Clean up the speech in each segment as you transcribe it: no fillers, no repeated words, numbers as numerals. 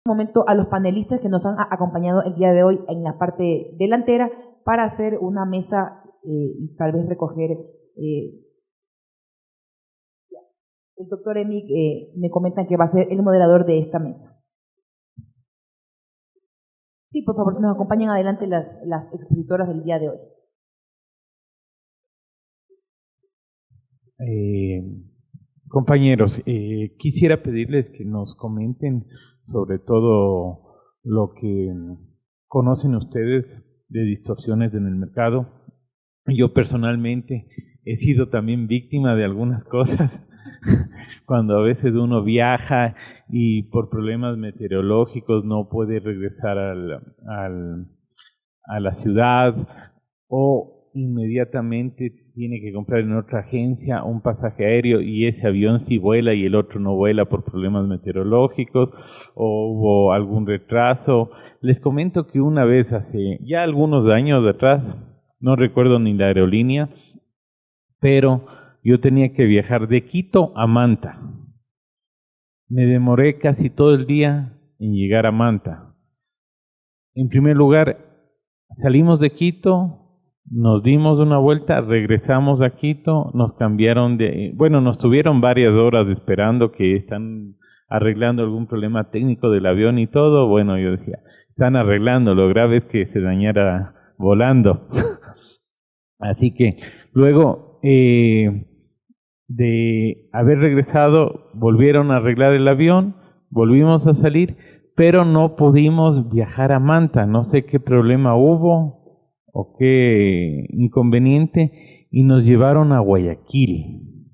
momento a los panelistas que nos han acompañado el día de hoy en la parte delantera para hacer una mesa y tal vez recoger. El doctor Emic me comentan que va a ser el moderador de esta mesa. Sí, por favor, si nos acompañan adelante las expositoras del día de hoy. Compañeros, quisiera pedirles que nos comenten sobre todo lo que conocen ustedes de distorsiones en el mercado. Yo personalmente he sido también víctima de algunas cosas cuando a veces uno viaja y por problemas meteorológicos no puede regresar a la ciudad o inmediatamente tiene que comprar en otra agencia un pasaje aéreo y ese avión sí vuela y el otro no vuela por problemas meteorológicos o hubo algún retraso. Les comento que una vez hace ya algunos años atrás, no recuerdo ni la aerolínea, pero yo tenía que viajar de Quito a Manta. Me demoré casi todo el día en llegar a Manta. En primer lugar, salimos de Quito, nos dimos una vuelta, regresamos a Quito, nos cambiaron nos tuvieron varias horas esperando que están arreglando algún problema técnico del avión y todo. Bueno, yo decía, están arreglando, lo grave es que se dañara volando. Así que luego de haber regresado, volvieron a arreglar el avión, volvimos a salir, pero no pudimos viajar a Manta. No sé qué problema hubo o qué inconveniente, y nos llevaron a Guayaquil.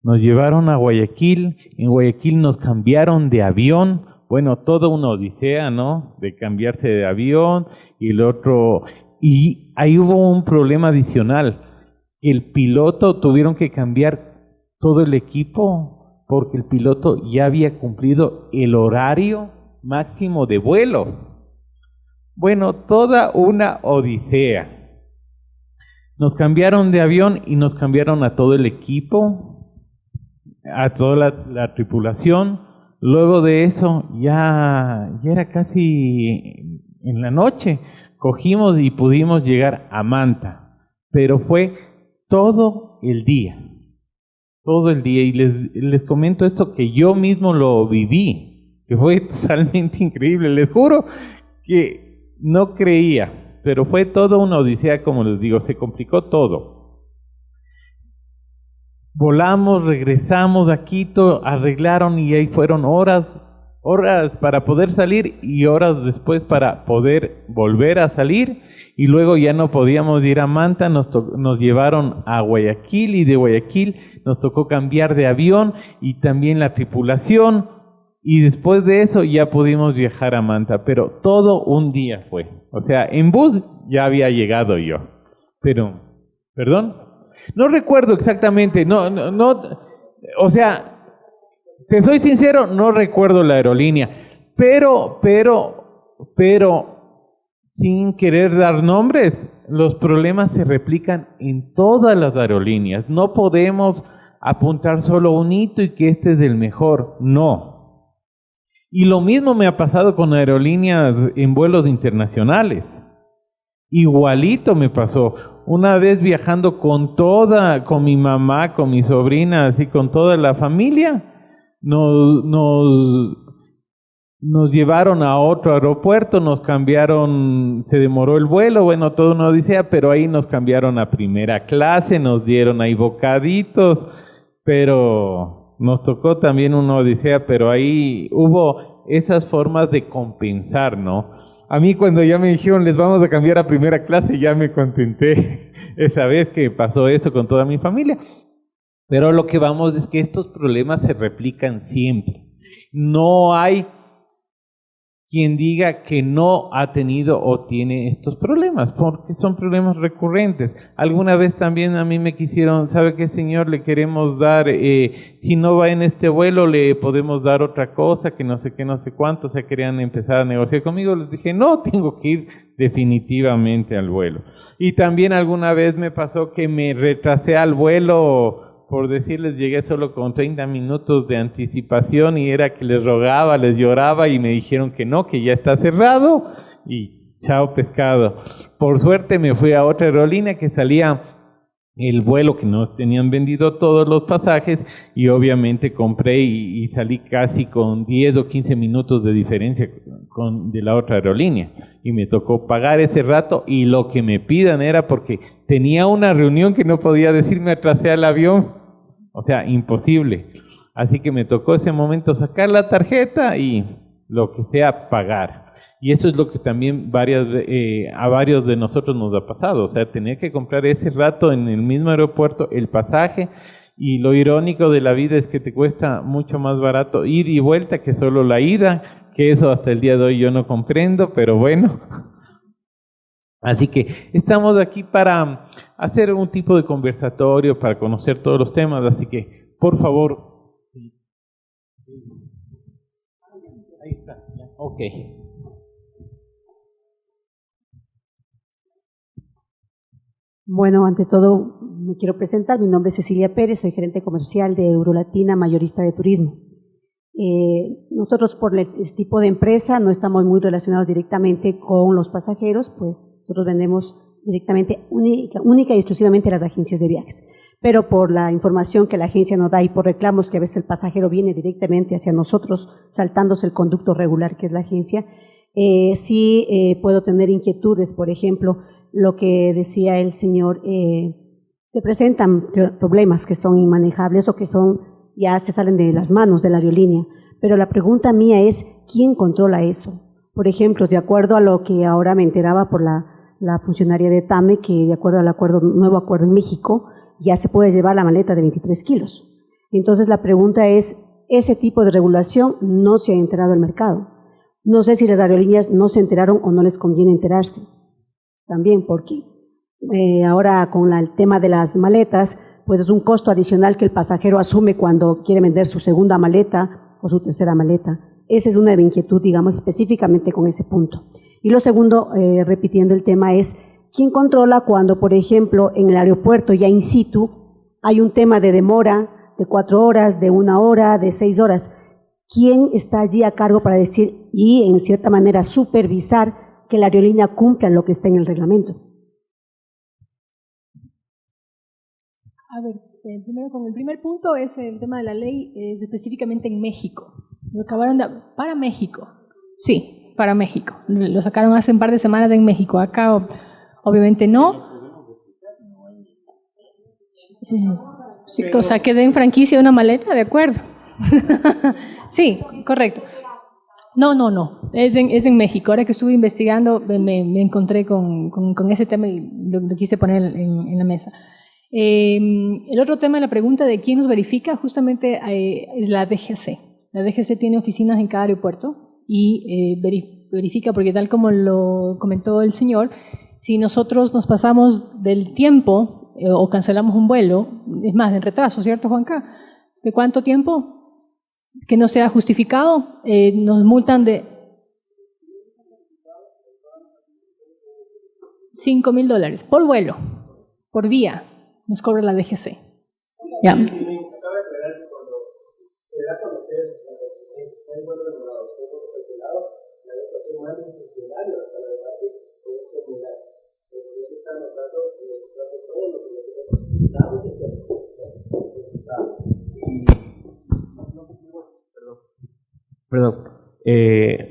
Nos llevaron a Guayaquil, en Guayaquil nos cambiaron de avión, bueno, toda una odisea, ¿no? De cambiarse de avión y el otro, y ahí hubo un problema adicional. El piloto tuvieron que cambiar todo el equipo porque el piloto ya había cumplido el horario máximo de vuelo. Bueno, toda una odisea. Nos cambiaron de avión y nos cambiaron a todo el equipo, a toda la tripulación. Luego de eso, ya era casi en la noche. Cogimos y pudimos llegar a Manta, pero fue todo el día. Todo el día. Y les comento esto que yo mismo lo viví, que fue totalmente increíble. Les juro que no creía, pero fue toda una odisea, como les digo, se complicó todo. Volamos, regresamos a Quito, arreglaron y ahí fueron horas para poder salir y horas después para poder volver a salir, y luego ya no podíamos ir a Manta, nos llevaron a Guayaquil y de Guayaquil nos tocó cambiar de avión y también la tripulación. Y después de eso ya pudimos viajar a Manta, pero todo un día fue. O sea, en bus ya había llegado yo. Pero, ¿perdón? No recuerdo exactamente, no, o sea, te soy sincero, no recuerdo la aerolínea. Pero, sin querer dar nombres, los problemas se replican en todas las aerolíneas. No podemos apuntar solo un hito y que este es el mejor, no. Y lo mismo me ha pasado con aerolíneas en vuelos internacionales. Igualito me pasó. Una vez viajando con mi mamá, con mi sobrina, así con toda la familia, nos llevaron a otro aeropuerto, nos cambiaron, se demoró el vuelo, bueno, todo una odisea, pero ahí nos cambiaron a primera clase, nos dieron ahí bocaditos, pero nos tocó también una odisea, pero ahí hubo esas formas de compensar, ¿no? A mí cuando ya me dijeron les vamos a cambiar a primera clase, ya me contenté esa vez que pasó eso con toda mi familia. Pero lo que vamos es que estos problemas se replican siempre. No hay quien diga que no ha tenido o tiene estos problemas, porque son problemas recurrentes. Alguna vez también a mí me quisieron, ¿sabe qué, señor? Le queremos dar, si no va en este vuelo, le podemos dar otra cosa, que no sé qué, no sé cuánto. O sea, querían empezar a negociar conmigo. Les dije, no, tengo que ir definitivamente al vuelo. Y también alguna vez me pasó que me retrasé al vuelo por decirles, llegué solo con 30 minutos de anticipación y era que les rogaba, les lloraba y me dijeron que no, que ya está cerrado y chao pescado. Por suerte me fui a otra aerolínea que salía el vuelo, que nos tenían vendido todos los pasajes, y obviamente compré y salí casi con 10 o 15 minutos de diferencia de la otra aerolínea, y me tocó pagar ese rato, y lo que me pidan era porque tenía una reunión que no podía decir, me atrasé al avión, o sea, imposible. Así que me tocó ese momento sacar la tarjeta y lo que sea pagar. Y eso es lo que también a varios de nosotros nos ha pasado, o sea, tener que comprar ese rato en el mismo aeropuerto el pasaje, y lo irónico de la vida es que te cuesta mucho más barato ir y vuelta que solo la ida, que eso hasta el día de hoy yo no comprendo, pero bueno. Así que estamos aquí para hacer un tipo de conversatorio, para conocer todos los temas, así que por favor. Ahí está, ok. Bueno, ante todo me quiero presentar, mi nombre es Cecilia Pérez, soy gerente comercial de Eurolatina, mayorista de turismo. Nosotros por el tipo de empresa no estamos muy relacionados directamente con los pasajeros, pues nosotros vendemos directamente única y exclusivamente a las agencias de viajes. Pero por la información que la agencia nos da y por reclamos que a veces el pasajero viene directamente hacia nosotros, saltándose el conducto regular que es la agencia, sí puedo tener inquietudes, por ejemplo, lo que decía el señor, se presentan problemas que son inmanejables o que ya se salen de las manos de la aerolínea, pero la pregunta mía es, ¿quién controla eso? Por ejemplo, de acuerdo a lo que ahora me enteraba por la funcionaria de TAME, que de acuerdo al nuevo acuerdo en México, ya se puede llevar la maleta de 23 kilos. Entonces la pregunta es, ese tipo de regulación no se ha enterado el mercado. No sé si las aerolíneas no se enteraron o no les conviene enterarse. También porque ahora con el tema de las maletas, pues es un costo adicional que el pasajero asume cuando quiere vender su segunda maleta o su tercera maleta. Esa es una inquietud, digamos, específicamente con ese punto. Y lo segundo, repitiendo el tema, es quién controla cuando, por ejemplo, en el aeropuerto ya in situ hay un tema de demora de 4 horas, de 1 hora, de 6 horas. ¿Quién está allí a cargo para decir y, en cierta manera, supervisar que la aerolínea cumpla lo que está en el reglamento? A ver, primero con el primer punto es el tema de la ley, es específicamente en México. Lo acabaron para México, sí, para México. Lo sacaron hace un par de semanas en México. Acá obviamente no. Sí, o sea, que den franquicia a una maleta, de acuerdo. Sí, correcto. No. Es en México. Ahora que estuve investigando, me encontré con ese tema y lo quise poner en la mesa. El otro tema, la pregunta de quién nos verifica, justamente es la DGAC. La DGAC tiene oficinas en cada aeropuerto y verifica, porque tal como lo comentó el señor, si nosotros nos pasamos del tiempo o cancelamos un vuelo, es más, en retraso, ¿cierto, Juanca? ¿De cuánto tiempo? Que no sea justificado, nos multan de $5,000 por vuelo, por día, nos cobra la DGAC. Ya. Perdón.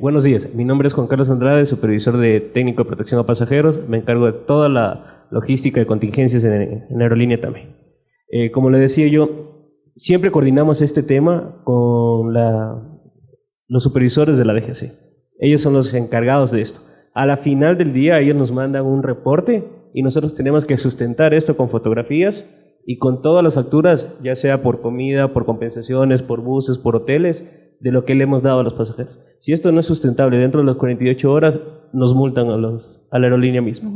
Buenos días, mi nombre es Juan Carlos Andrade, supervisor de técnico de protección a pasajeros, me encargo de toda la logística de contingencias en Aerolínea también. Como le decía yo, siempre coordinamos este tema con los supervisores de la DGAC. Ellos son los encargados de esto. A la final del día ellos nos mandan un reporte y nosotros tenemos que sustentar esto con fotografías y con todas las facturas, ya sea por comida, por compensaciones, por buses, por hoteles, de lo que le hemos dado a los pasajeros. Si esto no es sustentable dentro de las 48 horas, nos multan a la aerolínea misma.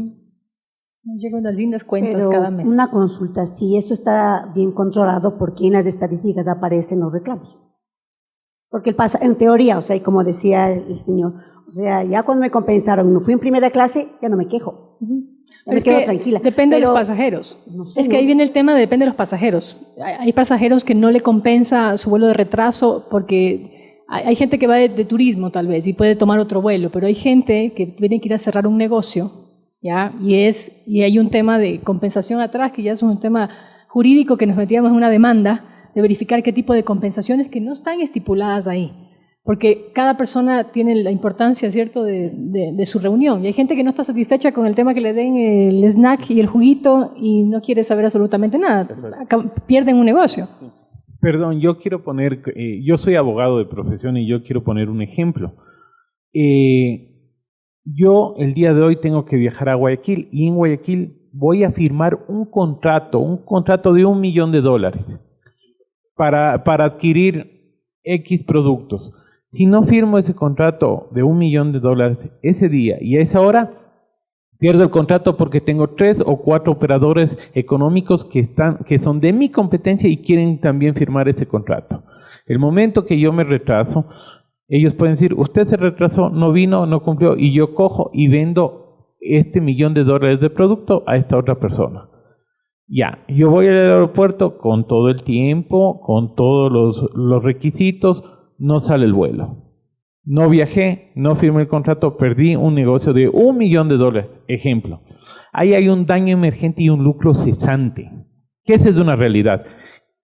Nos llegan unas lindas cuentas. Pero cada mes. Una consulta, si esto está bien controlado, ¿por qué en las estadísticas aparecen los reclamos? Porque en teoría, o sea, y como decía el señor, O sea, ya cuando me compensaron, me fui en primera clase, ya no me quejo. Ya me Es quedo que tranquila. depende de Pero, los pasajeros. no sé, Es que ¿no? ahí viene el tema, depende de los pasajeros. Hay pasajeros que no le compensa su vuelo de retraso porque hay gente que va de turismo tal vez y puede tomar otro vuelo, pero hay gente que tiene que ir a cerrar un negocio, ¿ya? Y hay un tema de compensación atrás, que ya es un tema jurídico que nos metíamos en una demanda de verificar qué tipo de compensaciones que no están estipuladas ahí. Porque cada persona tiene la importancia, ¿cierto?, de su reunión. Y hay gente que no está satisfecha con el tema que le den el snack y el juguito y no quiere saber absolutamente nada. Pierden un negocio. Perdón, yo quiero poner, yo soy abogado de profesión y yo quiero poner un ejemplo. Yo el día de hoy tengo que viajar a Guayaquil y en Guayaquil voy a firmar un contrato de $1 millón para adquirir X productos. Si no firmo ese contrato de $1 millón ese día y a esa hora, pierdo el contrato porque tengo 3 o 4 operadores económicos que son de mi competencia y quieren también firmar ese contrato. El momento que yo me retraso, ellos pueden decir, usted se retrasó, no vino, no cumplió, y yo cojo y vendo este $1 millón de producto a esta otra persona. Ya, yo voy al aeropuerto con todo el tiempo, con todos los requisitos, no sale el vuelo. No viajé, no firmé el contrato, perdí un negocio de $1 millón. Ejemplo. Ahí hay un daño emergente y un lucro cesante. Que esa es una realidad.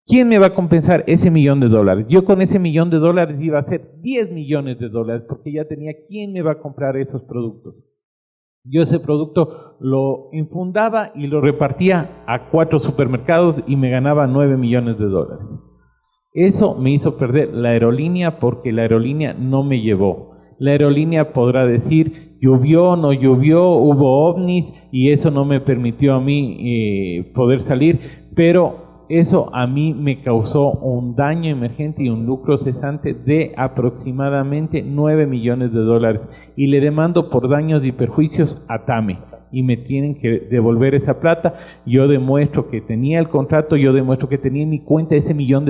¿Quién me va a compensar ese $1 millón? Yo con ese $1 millón iba a hacer $10 millones porque ya tenía quién me va a comprar esos productos. Yo ese producto lo infundaba y lo repartía a 4 supermercados y me ganaba $9 millones. Eso me hizo perder la aerolínea porque la aerolínea no me llevó. La aerolínea podrá decir, llovió, no llovió, hubo ovnis y eso no me permitió a mí poder salir, pero eso a mí me causó un daño emergente y un lucro cesante de aproximadamente $9 millones y le demando por daños y perjuicios a TAME. Y me tienen que devolver esa plata. Yo demuestro que tenía el contrato, yo demuestro que tenía en mi cuenta ese $1 millón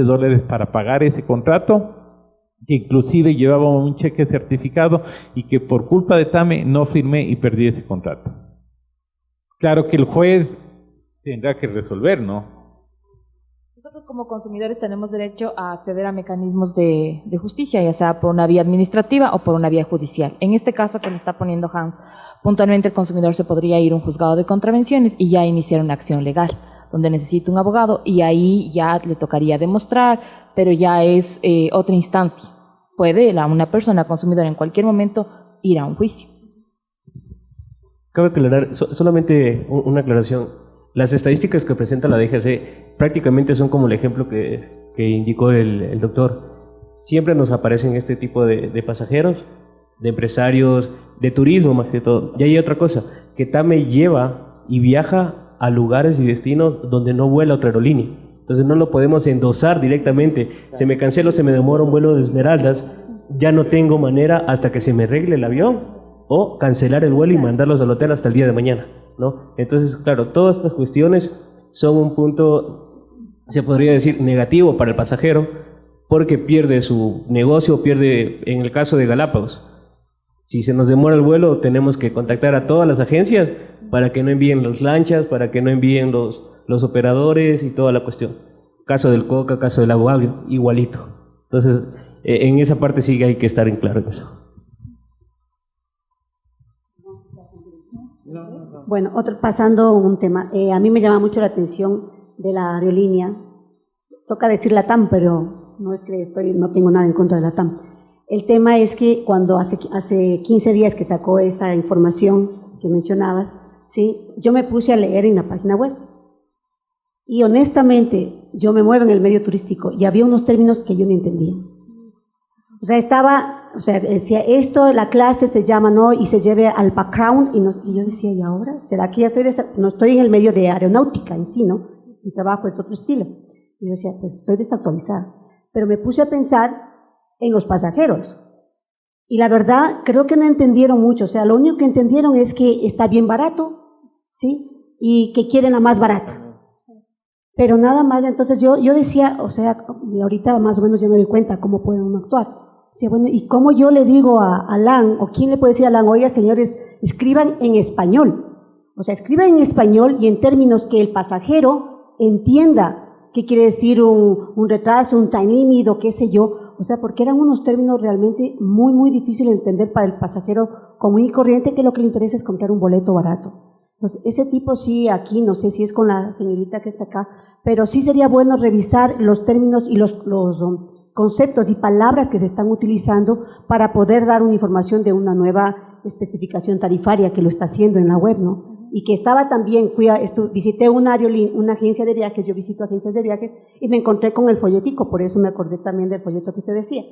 para pagar ese contrato, que inclusive llevaba un cheque certificado y que por culpa de TAME no firmé y perdí ese contrato. Claro que el juez tendrá que resolver, ¿no? Nosotros como consumidores tenemos derecho a acceder a mecanismos de justicia, ya sea por una vía administrativa o por una vía judicial. En este caso que le está poniendo Hans, puntualmente el consumidor se podría ir a un juzgado de contravenciones y ya iniciar una acción legal, donde necesita un abogado y ahí ya le tocaría demostrar, pero ya es otra instancia. Puede una persona consumidora en cualquier momento ir a un juicio. Cabe aclarar, solamente una aclaración. Las estadísticas que presenta la DGAC prácticamente son como el ejemplo que indicó el doctor. Siempre nos aparecen este tipo de pasajeros, de empresarios, de turismo más que todo. Y hay otra cosa, que TAME lleva y viaja a lugares y destinos donde no vuela otra aerolínea. Entonces no lo podemos endosar directamente. Se me cancela o se me demora un vuelo de Esmeraldas, ya no tengo manera hasta que se me arregle el avión o cancelar el vuelo y mandarlos al hotel hasta el día de mañana, ¿no? Entonces, claro, todas estas cuestiones son un punto, se podría decir, negativo para el pasajero, porque pierde su negocio, pierde, en el caso de Galápagos. Si se nos demora el vuelo, tenemos que contactar a todas las agencias para que no envíen las lanchas, para que no envíen los operadores y toda la cuestión. Caso del Coca, caso del Aguaglio, igualito. Entonces, en esa parte sí hay que estar en claro en eso. Bueno, pasando un tema, a mí me llama mucho la atención de la aerolínea. Toca decir LATAM, pero no es que no tengo nada en contra de LATAM. El tema es que cuando hace 15 días que sacó esa información que mencionabas, ¿sí? Yo me puse a leer en la página web. Y honestamente, yo me muevo en el medio turístico y había unos términos que yo no entendía. O sea, decía esto, la clase se llama, ¿no? Y se lleve al background, y yo decía, ¿y ahora? ¿Será que ya no estoy en el medio de aeronáutica en sí, ¿no? Mi trabajo es otro estilo. Y yo decía, pues estoy desactualizada. Pero me puse a pensar en los pasajeros. Y la verdad, creo que no entendieron mucho. O sea, lo único que entendieron es que está bien barato, ¿sí? Y que quieren la más barata. Pero nada más, entonces yo decía, o sea, y ahorita más o menos ya me doy cuenta cómo puede uno actuar. Decía, bueno, ¿y cómo yo le digo a Alan, o quién le puede decir a Alan, oiga, señores, escriban en español? O sea, escriban en español y en términos que el pasajero entienda qué quiere decir un retraso, un time limit o qué sé yo. O sea, porque eran unos términos realmente muy, muy difíciles de entender para el pasajero común y corriente, que lo que le interesa es comprar un boleto barato. Entonces, ese tipo sí, aquí, no sé si es con la señorita que está acá, pero sí sería bueno revisar los términos y los conceptos y palabras que se están utilizando para poder dar una información de una nueva especificación tarifaria que lo está haciendo en la web, ¿no? Y que estaba también, visité una agencia de viajes, yo visito agencias de viajes y me encontré con el folletico, por eso me acordé también del folleto que usted decía.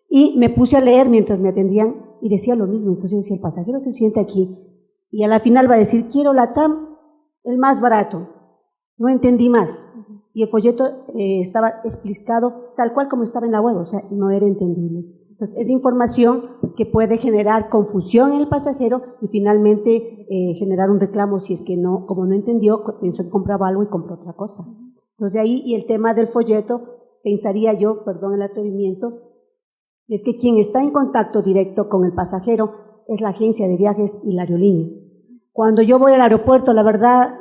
Y me puse a leer mientras me atendían y decía lo mismo. Entonces yo decía, el pasajero se siente aquí y a la final va a decir, quiero LATAM, el más barato. No entendí más. Y el folleto estaba explicado tal cual como estaba en la web, o sea, no era entendible. Entonces, es información que puede generar confusión en el pasajero y finalmente generar un reclamo si es que no, como no entendió, pensó que compraba algo y compró otra cosa. Entonces, de ahí, y el tema del folleto, pensaría yo, perdón el atrevimiento, es que quien está en contacto directo con el pasajero es la agencia de viajes y la aerolínea. Cuando yo voy al aeropuerto, la verdad,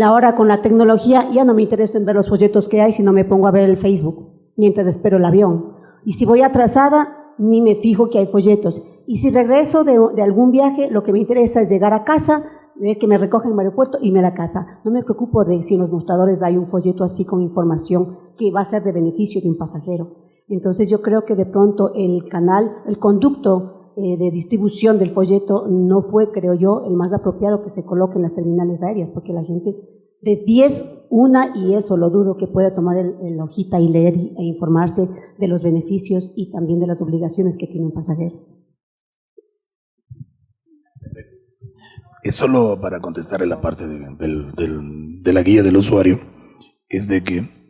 ahora con la tecnología ya no me intereso en ver los folletos que hay, sino me pongo a ver el Facebook mientras espero el avión. Y si voy atrasada, ni me fijo que hay folletos. Y si regreso de algún viaje, lo que me interesa es llegar a casa, ver que me recogen en el aeropuerto y me ir a casa. No me preocupo de si en los mostradores hay un folleto así con información que va a ser de beneficio de un pasajero. Entonces yo creo que de pronto el conducto de distribución del folleto no fue, creo yo, el más apropiado que se coloque en las terminales aéreas, porque la gente de 10, una, y eso lo dudo, que pueda tomar la hojita y leer e informarse de los beneficios y también de las obligaciones que tiene un pasajero. Es solo para contestar en la parte de la guía del usuario, es de que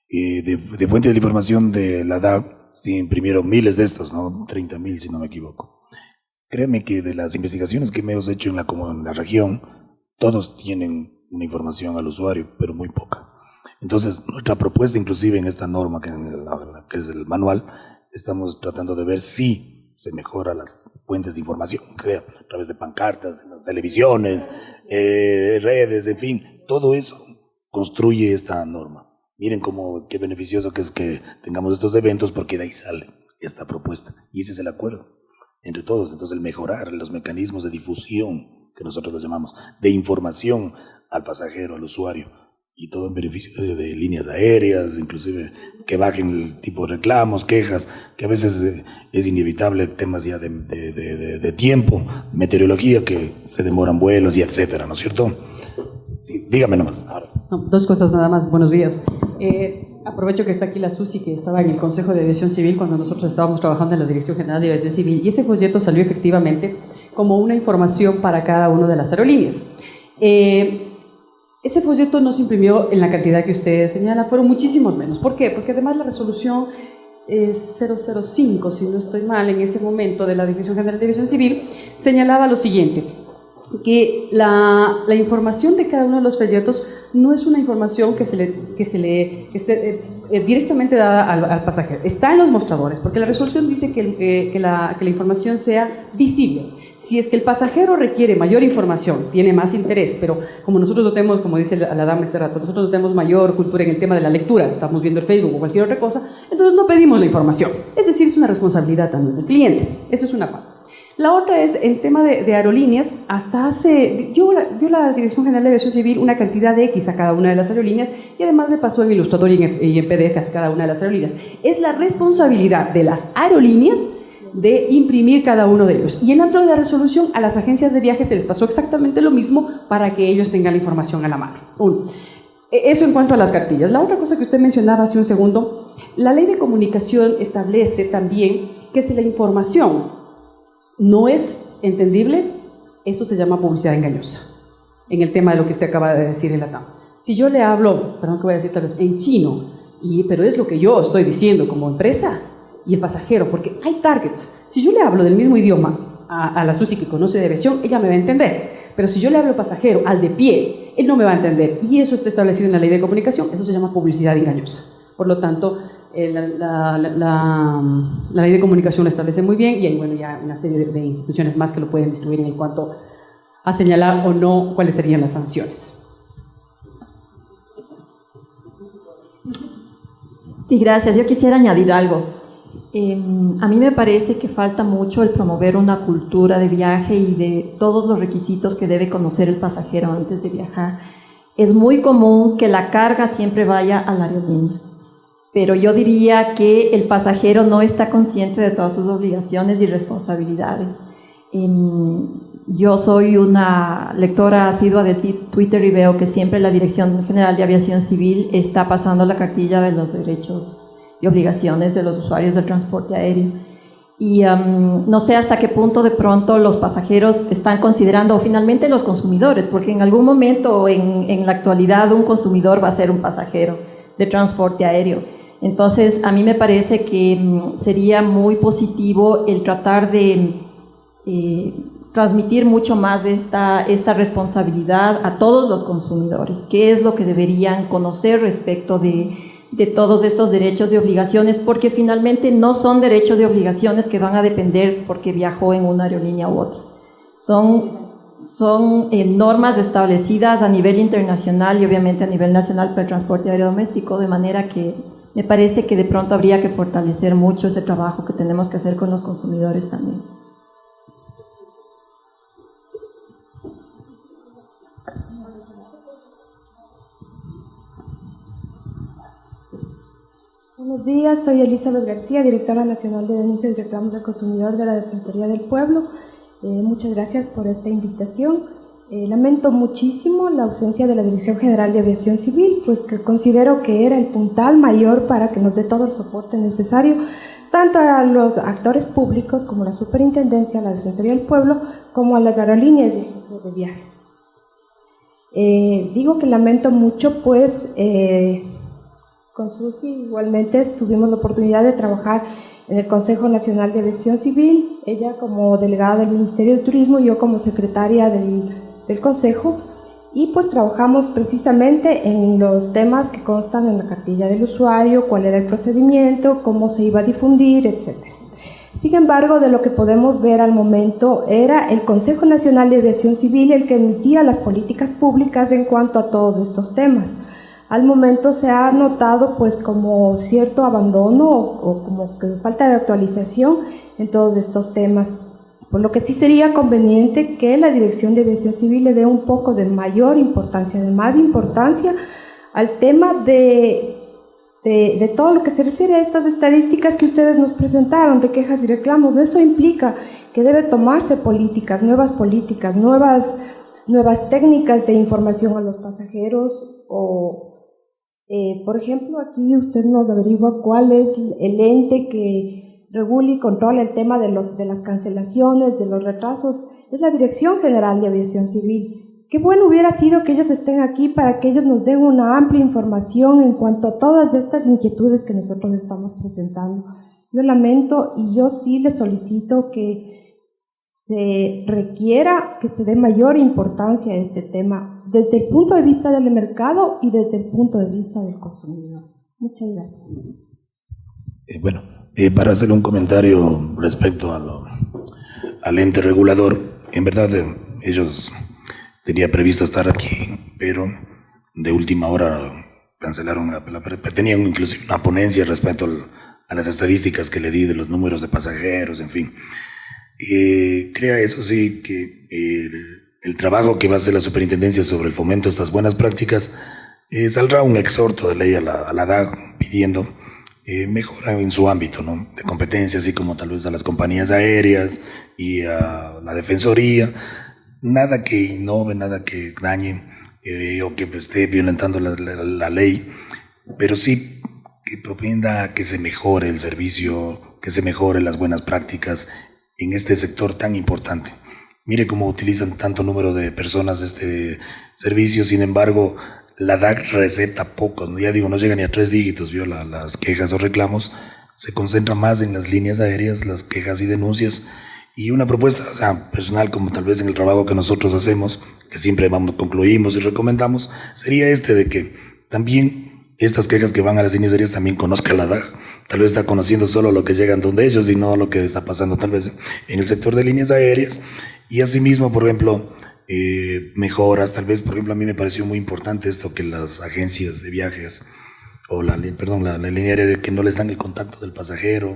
de fuente de la información de la DAB se imprimieron miles de estos, ¿no? 30.000 si no me equivoco. Créeme que de las investigaciones que hemos hecho en la región, todos tienen una información al usuario, pero muy poca. Entonces, nuestra propuesta, inclusive en esta norma, que es el manual, estamos tratando de ver si se mejora las fuentes de información, sea a través de pancartas, de las televisiones, redes, en fin, todo eso construye esta norma. Miren qué beneficioso que es que tengamos estos eventos, porque de ahí sale esta propuesta, y ese es el acuerdo entre todos. Entonces, el mejorar los mecanismos de difusión, que nosotros los llamamos, de información al pasajero, al usuario, y todo en beneficio de líneas aéreas, inclusive que bajen el tipo de reclamos, quejas, que a veces es inevitable, temas ya de tiempo, meteorología, que se demoran vuelos y etcétera, ¿no es cierto? Sí, dígame nomás. No, dos cosas nada más, buenos días. Aprovecho que está aquí la Susi, que estaba en el Consejo de Aviación Civil cuando nosotros estábamos trabajando en la Dirección General de Aviación Civil, y ese folleto salió efectivamente como una información para cada una de las aerolíneas. Ese folleto no se imprimió en la cantidad que usted señala, fueron muchísimos menos. ¿Por qué? Porque además la resolución 005, si no estoy mal, en ese momento de la Dirección General de Aviación Civil, señalaba lo siguiente, que la información de cada uno de los folletos no es una información que esté directamente dada al pasajero. Está en los mostradores, porque la resolución dice que la información sea visible. Si es que el pasajero requiere mayor información, tiene más interés, pero como nosotros no tenemos, como dice la dama este rato, nosotros no tenemos mayor cultura en el tema de la lectura, estamos viendo el Facebook o cualquier otra cosa, entonces no pedimos la información. Es decir, es una responsabilidad también del cliente. Esa es una parte. La otra es el tema de aerolíneas. Hasta dio la Dirección General de Aviación Civil una cantidad de X a cada una de las aerolíneas, y además se pasó en Ilustrador y en PDF a cada una de las aerolíneas. Es la responsabilidad de las aerolíneas de imprimir cada uno de ellos. Y dentro de la resolución, a las agencias de viajes se les pasó exactamente lo mismo para que ellos tengan la información a la mano. Eso en cuanto a las cartillas. La otra cosa que usted mencionaba hace un segundo, la ley de comunicación establece también que si la información no es entendible, eso se llama publicidad engañosa, en el tema de lo que usted acaba de decir en LATAM. Si yo le hablo, perdón que voy a decir tal vez, en chino, pero es lo que yo estoy diciendo como empresa, y el pasajero, porque hay targets. Si yo le hablo del mismo idioma a la Susi que conoce de aviación, ella me va a entender, pero si yo le hablo al pasajero, al de pie, él no me va a entender, y eso está establecido en la ley de comunicación. Eso se llama publicidad engañosa. Por lo tanto, La ley de comunicación lo establece muy bien y hay bueno, ya una serie de instituciones más que lo pueden distribuir en cuanto a señalar o no cuáles serían las sanciones. Sí, gracias. Yo quisiera añadir algo. A mí me parece que falta mucho el promover una cultura de viaje y de todos los requisitos que debe conocer el pasajero antes de viajar. Es muy común que la carga siempre vaya a la aerolínea, pero yo diría que el pasajero no está consciente de todas sus obligaciones y responsabilidades. Yo soy una lectora asidua de Twitter y veo que siempre la Dirección General de Aviación Civil está pasando la cartilla de los derechos y obligaciones de los usuarios del transporte aéreo. Y no sé hasta qué punto de pronto los pasajeros están considerando, o finalmente los consumidores, porque en algún momento en la actualidad un consumidor va a ser un pasajero de transporte aéreo. Entonces, a mí me parece que sería muy positivo el tratar de transmitir mucho más de esta responsabilidad a todos los consumidores, qué es lo que deberían conocer respecto de todos estos derechos y obligaciones, porque finalmente no son derechos y obligaciones que van a depender porque viajó en una aerolínea u otra. Son normas establecidas a nivel internacional y obviamente a nivel nacional para el transporte aéreo doméstico, de manera que me parece que de pronto habría que fortalecer mucho ese trabajo que tenemos que hacer con los consumidores también. Buenos días, soy Elizabeth García, directora nacional de denuncias y reclamos del consumidor de la Defensoría del Pueblo. Muchas gracias por esta invitación. Lamento muchísimo la ausencia de la Dirección General de Aviación Civil, pues que considero que era el puntal mayor para que nos dé todo el soporte necesario, tanto a los actores públicos como la Superintendencia, la Defensoría del Pueblo, como a las aerolíneas y agencias de viajes. Digo que lamento mucho, pues con Susi igualmente tuvimos la oportunidad de trabajar en el Consejo Nacional de Aviación Civil, ella como delegada del Ministerio de Turismo y yo como secretaria del Consejo, y pues trabajamos precisamente en los temas que constan en la cartilla del usuario, cuál era el procedimiento, cómo se iba a difundir, etc. Sin embargo, de lo que podemos ver al momento, era el Consejo Nacional de Aviación Civil el que emitía las políticas públicas en cuanto a todos estos temas. Al momento se ha notado pues como cierto abandono o como que falta de actualización en todos estos temas, por lo que sí sería conveniente que la Dirección de Aviación Civil le dé un poco de mayor importancia, de más importancia al tema de todo lo que se refiere a estas estadísticas que ustedes nos presentaron, de quejas y reclamos. Eso implica que debe tomarse políticas, nuevas técnicas de información a los pasajeros o por ejemplo, aquí usted nos averigua cuál es el ente que regula y controla el tema de las cancelaciones, de los retrasos. Es la Dirección General de Aviación Civil. Qué bueno hubiera sido que ellos estén aquí para que ellos nos den una amplia información en cuanto a todas estas inquietudes que nosotros estamos presentando. Yo lamento y yo sí les solicito que se requiera que se dé mayor importancia a este tema desde el punto de vista del mercado y desde el punto de vista del consumidor. Muchas gracias. Para hacer un comentario respecto al ente regulador, en verdad ellos tenían previsto estar aquí, pero de última hora cancelaron, tenían inclusive una ponencia respecto a las estadísticas que le di de los números de pasajeros, en fin. Crea eso sí que el trabajo que va a hacer la superintendencia sobre el fomento de estas buenas prácticas, saldrá un exhorto de ley a la DAG pidiendo mejora en su ámbito, ¿no?, de competencia, así como tal vez a las compañías aéreas y a la Defensoría. Nada que innove, nada que dañe o que esté violentando la ley, pero sí que propienda que se mejore el servicio, que se mejoren las buenas prácticas en este sector tan importante. Mire cómo utilizan tanto número de personas este servicio, sin embargo, la DAG recepta pocos, ya digo, no llega ni a 3 dígitos, ¿vio? Las quejas o reclamos, se concentra más en las líneas aéreas, las quejas y denuncias, y una propuesta, o sea, personal, como tal vez en el trabajo que nosotros hacemos, que siempre concluimos y recomendamos, sería de que también estas quejas que van a las líneas aéreas también conozca la DAG. Tal vez está conociendo solo lo que llegan donde ellos y no lo que está pasando tal vez en el sector de líneas aéreas. Y asimismo, por ejemplo, mejoras, tal vez, por ejemplo, a mí me pareció muy importante esto que las agencias de viajes o la línea aérea de que no les dan el contacto del pasajero,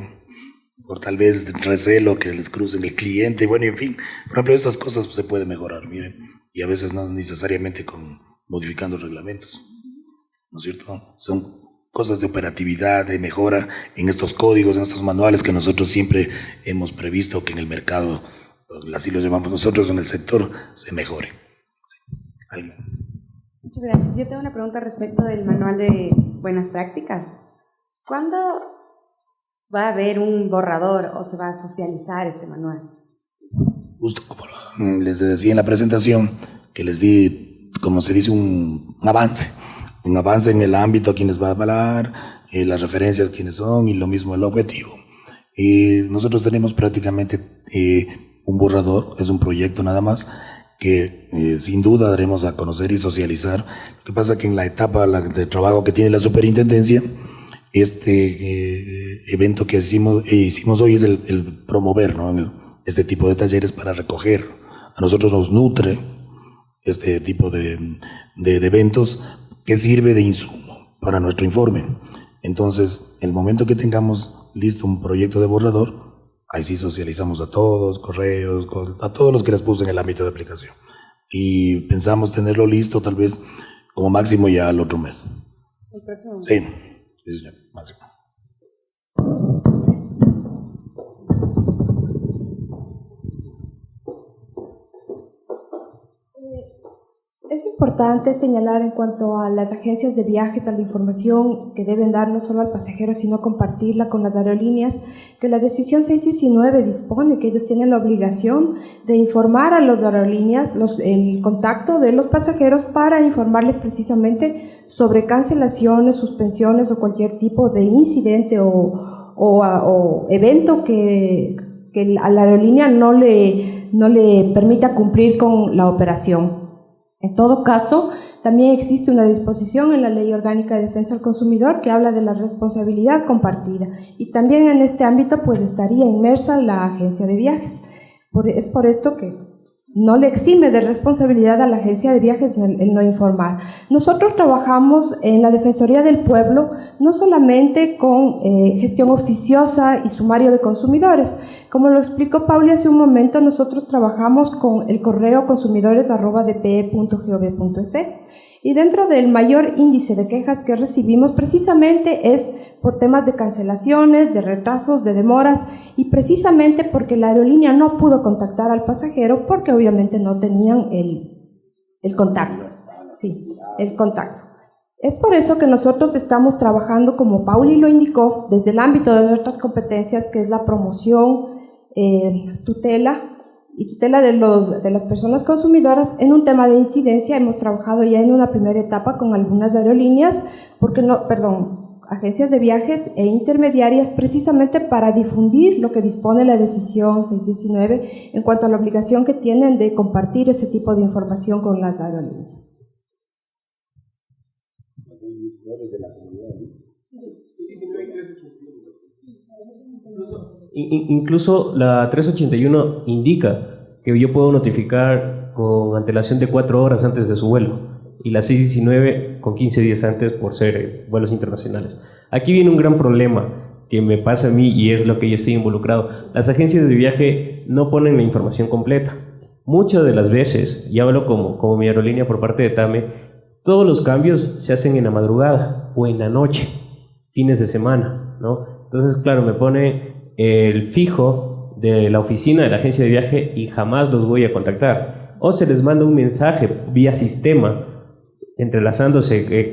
por tal vez recelo que les crucen el cliente, bueno, en fin, por ejemplo, estas cosas se pueden mejorar, miren, y a veces no necesariamente modificando reglamentos, ¿no es cierto? Son cosas de operatividad, de mejora en estos códigos, en estos manuales que nosotros siempre hemos previsto que en el mercado, así lo llamamos nosotros, en el sector, se mejore. ¿Alguien? Muchas gracias. Yo tengo una pregunta respecto del manual de buenas prácticas. ¿Cuándo va a haber un borrador o se va a socializar este manual? Justo como les decía en la presentación, que les di, como se dice, un avance en el ámbito a quienes va a avalar, las referencias quiénes son y lo mismo el objetivo. Nosotros tenemos prácticamente un borrador, es un proyecto nada más, que sin duda daremos a conocer y socializar. Lo que pasa que en la etapa de trabajo que tiene la superintendencia, este evento que hicimos hoy es el promover, ¿no?, este tipo de talleres para recoger. A nosotros nos nutre este tipo de eventos que sirve de insumo para nuestro informe. Entonces, el momento que tengamos listo un proyecto de borrador, ahí sí socializamos a todos, correos, a todos los que les puse en el ámbito de aplicación. Y pensamos tenerlo listo tal vez como máximo ya al otro mes. ¿El próximo? Sí, señor, máximo. Es importante señalar en cuanto a las agencias de viajes, a la información que deben dar no solo al pasajero, sino compartirla con las aerolíneas, que la decisión 619 dispone que ellos tienen la obligación de informar a las aerolíneas el contacto de los pasajeros para informarles precisamente sobre cancelaciones, suspensiones o cualquier tipo de incidente o evento que a la aerolínea no le permita cumplir con la operación. En todo caso, también existe una disposición en la Ley Orgánica de Defensa del Consumidor que habla de la responsabilidad compartida, y también en este ámbito pues estaría inmersa la agencia de viajes. Es por esto que no le exime de responsabilidad a la agencia de viajes el no informar. Nosotros trabajamos en la Defensoría del Pueblo no solamente con gestión oficiosa y sumario de consumidores. Como lo explicó Pauli hace un momento, nosotros trabajamos con el correo consumidores@dpe.gov.es, y dentro del mayor índice de quejas que recibimos precisamente es por temas de cancelaciones, de retrasos, de demoras, y precisamente porque la aerolínea no pudo contactar al pasajero porque obviamente no tenían el contacto. Sí, el contacto. Es por eso que nosotros estamos trabajando, como Pauli lo indicó, desde el ámbito de nuestras competencias, que es la promoción, tutela y tutela de las personas consumidoras en un tema de incidencia. Hemos trabajado ya en una primera etapa con algunas aerolíneas, agencias de viajes e intermediarias, precisamente para difundir lo que dispone la decisión 619 en cuanto a la obligación que tienen de compartir ese tipo de información con las aerolíneas. Incluso la 381 indica que yo puedo notificar con antelación de 4 horas antes de su vuelo, y la 619 con 15 días antes por ser vuelos internacionales. Aquí viene un gran problema que me pasa a mí y es lo que yo estoy involucrado. Las agencias de viaje no ponen la información completa. Muchas de las veces, y hablo como mi aerolínea por parte de TAME, todos los cambios se hacen en la madrugada o en la noche, fines de semana, ¿no? Entonces, claro, me pone el fijo de la oficina de la agencia de viaje y jamás los voy a contactar. O se les manda un mensaje vía sistema, entrelazándose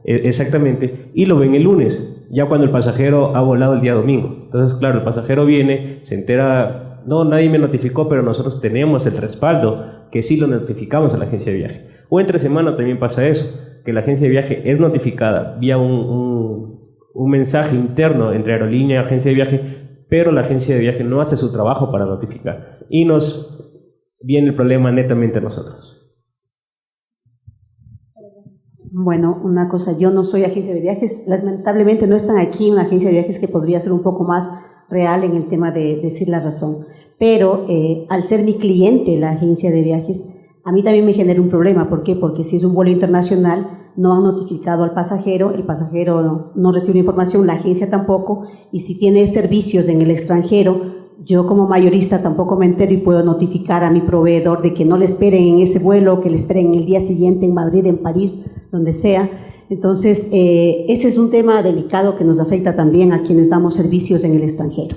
exactamente, y lo ven el lunes, ya cuando el pasajero ha volado el día domingo. Entonces, claro, el pasajero viene, se entera, no, nadie me notificó, pero nosotros tenemos el respaldo que sí lo notificamos a la agencia de viaje. O entre semana también pasa eso, que la agencia de viaje es notificada vía un mensaje interno entre aerolínea y agencia de viaje, pero la agencia de viaje no hace su trabajo para notificar, y nos viene el problema netamente a nosotros. Bueno, una cosa, yo no soy agencia de viajes, lamentablemente no están aquí una agencia de viajes que podría ser un poco más real en el tema de decir la razón, pero al ser mi cliente la agencia de viajes, a mí también me genera un problema. ¿Por qué? Porque si es un vuelo internacional, no han notificado al pasajero, el pasajero no recibe información, la agencia tampoco, y si tiene servicios en el extranjero, yo como mayorista tampoco me entero y puedo notificar a mi proveedor de que no le esperen en ese vuelo, que le esperen el día siguiente en Madrid, en París, donde sea. Entonces, ese es un tema delicado que nos afecta también a quienes damos servicios en el extranjero.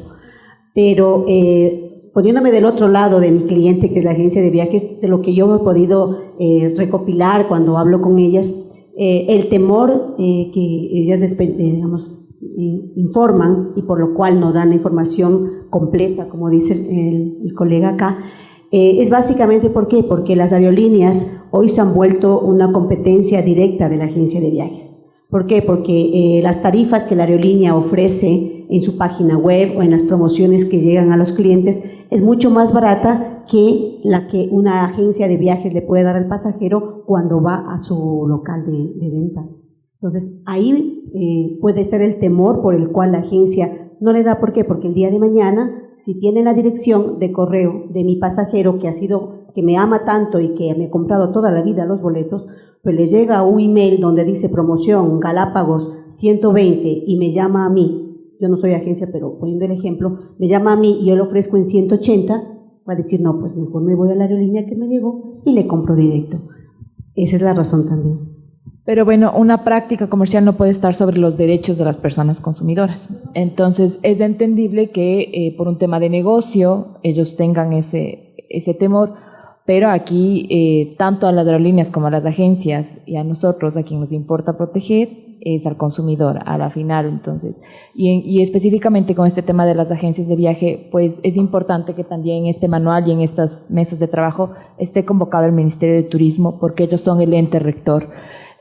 Pero poniéndome del otro lado de mi cliente, que es la agencia de viajes, de lo que yo he podido recopilar cuando hablo con ellas, el temor que ellas digamos, informan y por lo cual no dan la información completa, como dice el colega acá, es básicamente ¿por qué? Porque las aerolíneas hoy se han vuelto una competencia directa de la agencia de viajes. ¿Por qué? Porque las tarifas que la aerolínea ofrece en su página web o en las promociones que llegan a los clientes es mucho más barata que la que una agencia de viajes le puede dar al pasajero cuando va a su local de venta. Entonces, ahí puede ser el temor por el cual la agencia no le da. ¿Por qué? Porque el día de mañana, si tiene la dirección de correo de mi pasajero que me ama tanto y que me ha comprado toda la vida los boletos, pues le llega un email donde dice promoción Galápagos 120 y me llama a mí, yo no soy agencia, pero poniendo el ejemplo, me llama a mí y yo le ofrezco en 180, va a decir, no, pues mejor me voy a la aerolínea que me llegó y le compro directo. Esa es la razón también. Pero bueno, una práctica comercial no puede estar sobre los derechos de las personas consumidoras. Entonces, es entendible que por un tema de negocio ellos tengan ese temor, pero aquí tanto a las aerolíneas como a las agencias y a nosotros, a quien nos importa proteger, es al consumidor a la final. Entonces, y específicamente con este tema de las agencias de viaje, pues es importante que también en este manual y en estas mesas de trabajo esté convocado el Ministerio de Turismo, porque ellos son el ente rector.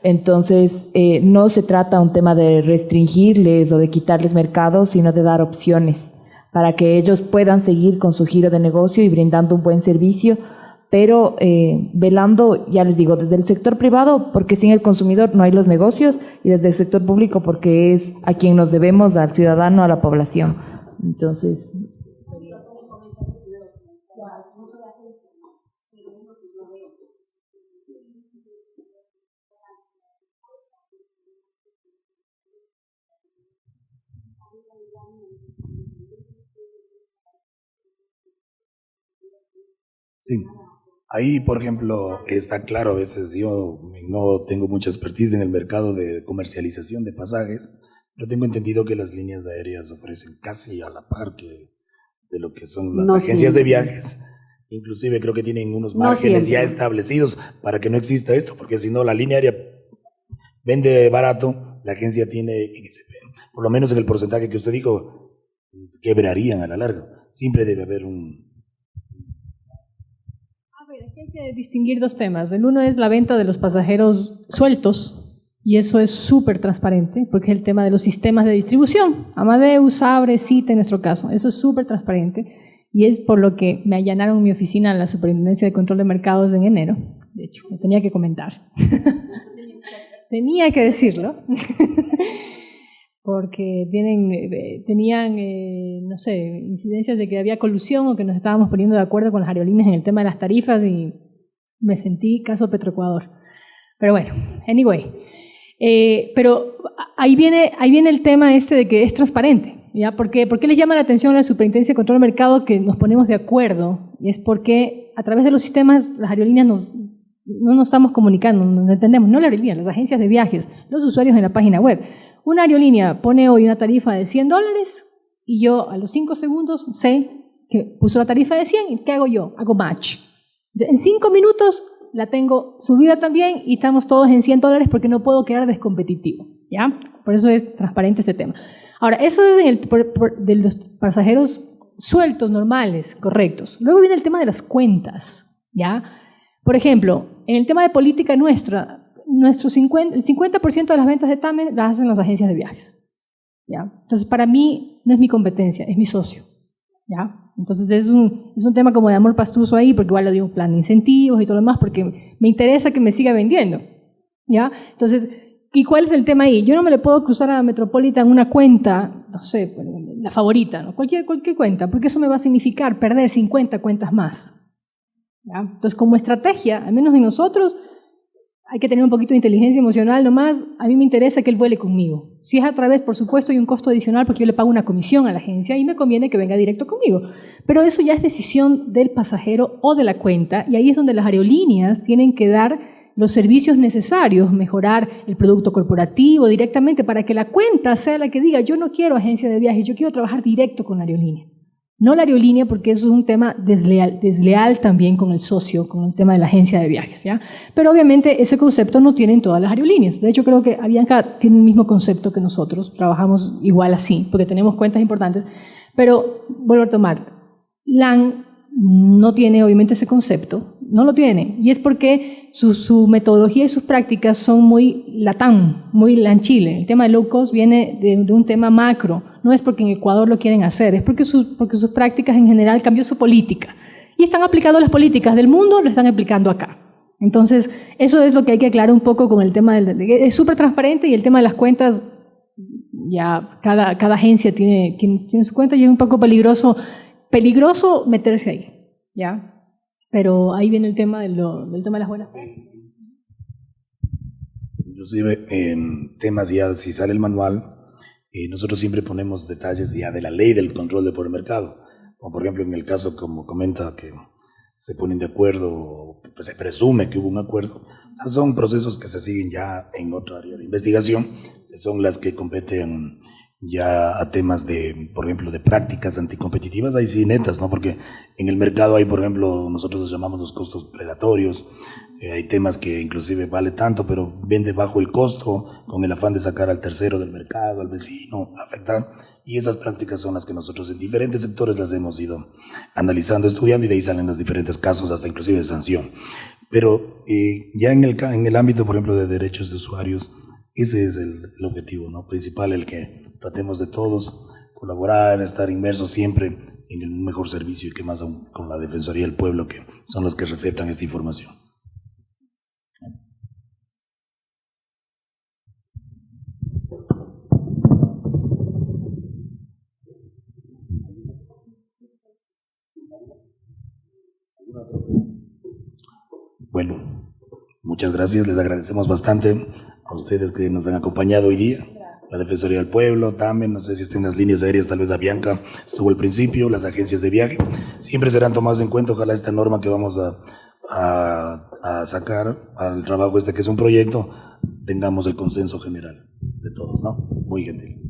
Entonces, no se trata un tema de restringirles o de quitarles mercado, sino de dar opciones para que ellos puedan seguir con su giro de negocio y brindando un buen servicio, pero velando, ya les digo, desde el sector privado, porque sin el consumidor no hay los negocios, y desde el sector público, porque es a quien nos debemos, al ciudadano, a la población. Entonces... Sí. Ahí, por ejemplo, está claro, a veces yo no tengo mucha expertise en el mercado de comercialización de pasajes, pero tengo entendido que las líneas aéreas ofrecen casi a la par de lo que son las agencias de viajes. Inclusive creo que tienen unos márgenes ya establecidos para que no exista esto, porque si no la línea aérea vende barato, la agencia tiene, por lo menos en el porcentaje que usted dijo, quebrarían a la larga. Siempre debe haber un... Hay que distinguir dos temas. El uno es la venta de los pasajeros sueltos, y eso es súper transparente, porque es el tema de los sistemas de distribución. Amadeus, Sabre, Cita en nuestro caso. Eso es súper transparente, y es por lo que me allanaron mi oficina en la Superintendencia de Control de Mercados en enero. De hecho, me tenía que comentar. Tenía que decirlo. Porque tenían, no sé, incidencias de que había colusión o que nos estábamos poniendo de acuerdo con las aerolíneas en el tema de las tarifas, y me sentí caso Petroecuador. Pero bueno, anyway. Pero ahí viene el tema este de que es transparente, ¿ya? ¿Por qué les llama la atención a la Superintendencia de Control del Mercado que nos ponemos de acuerdo? Y es porque a través de los sistemas las aerolíneas no nos estamos comunicando, nos entendemos, no la aerolínea, las agencias de viajes, los usuarios en la página web. Una aerolínea pone hoy una tarifa de $100 y yo a los 5 segundos sé que puso la tarifa de 100 y ¿qué hago yo? Hago match. En 5 minutos la tengo subida también y estamos todos en $100 porque no puedo quedar descompetitivo, ¿ya? Por eso es transparente ese tema. Ahora, eso es de los pasajeros sueltos, normales, correctos. Luego viene el tema de las cuentas, ¿ya? Por ejemplo, en el tema de política nuestra, el 50% de las ventas de TAME las hacen las agencias de viajes, ¿ya? Entonces, para mí no es mi competencia, es mi socio, ¿ya? Entonces, es un tema como de amor pastuso ahí, porque igual le doy un plan de incentivos y todo lo demás, porque me interesa que me siga vendiendo, ¿Ya? Entonces, ¿y cuál es el tema ahí? Yo no me le puedo cruzar a Metropolitan una cuenta, no sé, la favorita, ¿no? Cualquier cuenta, porque eso me va a significar perder 50 cuentas más. ¿Ya? Entonces, como estrategia, al menos en nosotros, hay que tener un poquito de inteligencia emocional nomás. A mí me interesa que él vuele conmigo. Si es a través, por supuesto, hay un costo adicional porque yo le pago una comisión a la agencia y me conviene que venga directo conmigo. Pero eso ya es decisión del pasajero o de la cuenta, y ahí es donde las aerolíneas tienen que dar los servicios necesarios, mejorar el producto corporativo directamente para que la cuenta sea la que diga: yo no quiero agencia de viajes, yo quiero trabajar directo con la aerolínea. No la aerolínea, porque eso es un tema desleal también con el socio, con el tema de la agencia de viajes, ¿ya? Pero obviamente ese concepto no tienen todas las aerolíneas. De hecho, creo que Avianca tiene el mismo concepto que nosotros, trabajamos igual así, porque tenemos cuentas importantes. Pero, vuelvo a tomar, LAN no tiene obviamente ese concepto, no lo tiene, y es porque su metodología y sus prácticas son muy LATAM, muy LAN-Chile. El tema de low cost viene de un tema macro, no es porque en Ecuador lo quieren hacer, es porque sus prácticas en general cambió su política, y están aplicando las políticas del mundo, lo están aplicando acá. Entonces, eso es lo que hay que aclarar un poco con el tema es súper transparente, y el tema de las cuentas, ya cada agencia tiene su cuenta, y es un poco peligroso meterse ahí, ¿ya? Pero ahí viene el tema del tema de las buenas prácticas. Inclusive en temas ya, si sale el manual, nosotros siempre ponemos detalles ya de la ley del control de por el mercado, como por ejemplo en el caso como comenta que se ponen de acuerdo, pues se presume que hubo un acuerdo. O sea, son procesos que se siguen ya en otra área de investigación, que son las que competen ya a temas de, por ejemplo, de prácticas anticompetitivas, ahí sí netas, ¿no? Porque en el mercado hay, por ejemplo, nosotros los llamamos los costos predatorios, hay temas que inclusive vale tanto, pero vende bajo el costo, con el afán de sacar al tercero del mercado, al vecino, afectar, y esas prácticas son las que nosotros en diferentes sectores las hemos ido analizando, estudiando, y de ahí salen los diferentes casos, hasta inclusive de sanción. Pero ya en el ámbito, por ejemplo, de derechos de usuarios, ese es el objetivo, ¿no? Principal, el que tratemos de todos colaborar, estar inmersos siempre en el mejor servicio, y que más aún con la Defensoría del Pueblo, que son los que receptan esta información. Bueno, muchas gracias, les agradecemos bastante a ustedes que nos han acompañado hoy día, la Defensoría del Pueblo, también, no sé si estén las líneas aéreas, tal vez Avianca estuvo al principio, las agencias de viaje, siempre serán tomadas en cuenta. Ojalá esta norma que vamos a sacar al trabajo que es un proyecto, tengamos el consenso general de todos, ¿no? Muy gentil.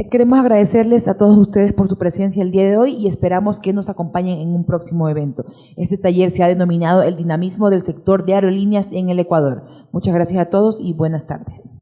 Queremos agradecerles a todos ustedes por su presencia el día de hoy y esperamos que nos acompañen en un próximo evento. Este taller se ha denominado El dinamismo del sector de aerolíneas en el Ecuador. Muchas gracias a todos y buenas tardes.